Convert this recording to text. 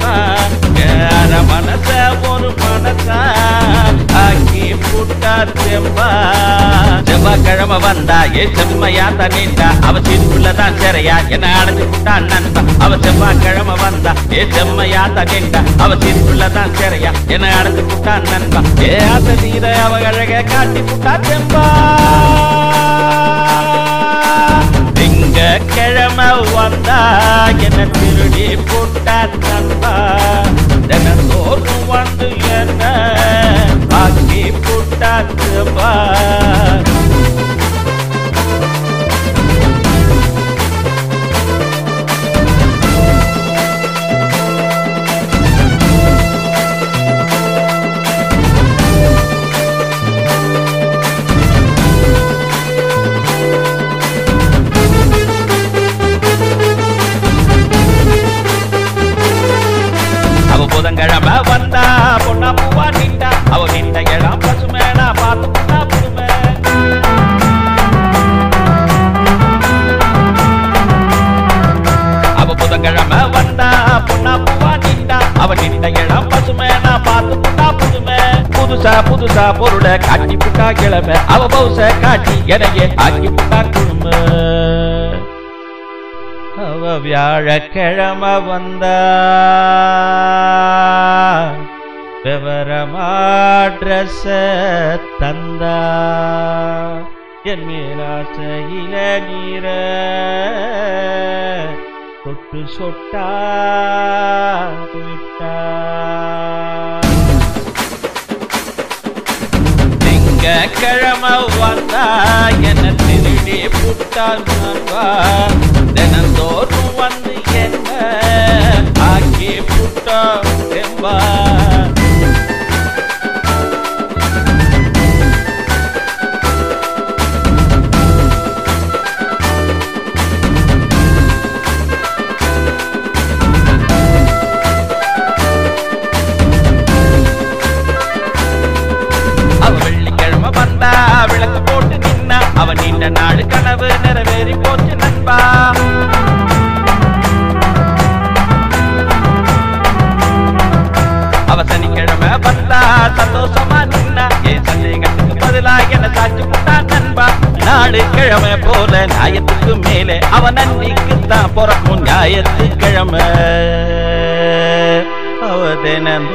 தெம்பா யார மனச ஒரு மனசா ஆக்கி புட்டா தெம்பா செவ்வாய்க்கிழமை வந்தா செம்மையா தண்ணிட்டா அவ சீட்டுக்குள்ளதான் சிறையா என்ன அடைஞ்சு புட்டா நண்பா அவ செவ்வாய்க்கிழமை வந்தா செம்மையா தண்ணிட்டா அவ சீட்டுக்குள்ளதான் சிறையா என்ன அடைஞ்சு புட்டா நண்பா ஆசை தீர அவ அழக காட்டி புட்டா தெம்பா திங்கக்கிழமை வந்தா என்ன திருடி புட்டா நண்பா தினந்தோறும் வந்து என்ன ஆக்கி புட்டா தெம்பா புதன்கிழமை வந்தா பொண்ணா பூவா நின்றா அவ நின்ற இடம் பசுமேனா பார்த்து புட்டா புதுமை அவ புதன்கிழமை வந்தா பொண்ணா பூவா நின்றா அவ நின்ற இடம் பசுமேனா பார்த்து புட்டா புதுமை புதுசா பொருளை காட்டி புட்டா கிழமை அவ பௌச காட்டி எனையே ஆக்கி புட்டா குழுமை அவ வியாழக்கிழமை வந்தா விவரமா ட்ரெஸ் தந்தா என் மேலாசையில நீர தொட்டு சொட்டா விட்டா திங்கக்கிழமை வந்தா என்ன திருடி புட்டா நண்பா தினந்தோறும் வந்து என்ன ஆக்கி புட்டா தெம்பா அவ வெள்ளிக்கிழமை வந்தா விளக்கு போட்டு நின்னா அவ நீண்ட நாடு கனவு நிறைவேறி போச்சு நண்பா அவ சனிக்கிழமை வந்தா சந்தோஷமா நின்னா என் சந்தேகத்துக்கு பதிலா என்ன சாட்சி புட்டா நண்பா நாடு கிழமை போல நியாயத்துக்கு மேலே அவ நன்றிக்குத்தான் பிறக்கும் ஞாயிற்றுக்கிழமை அவ தினம்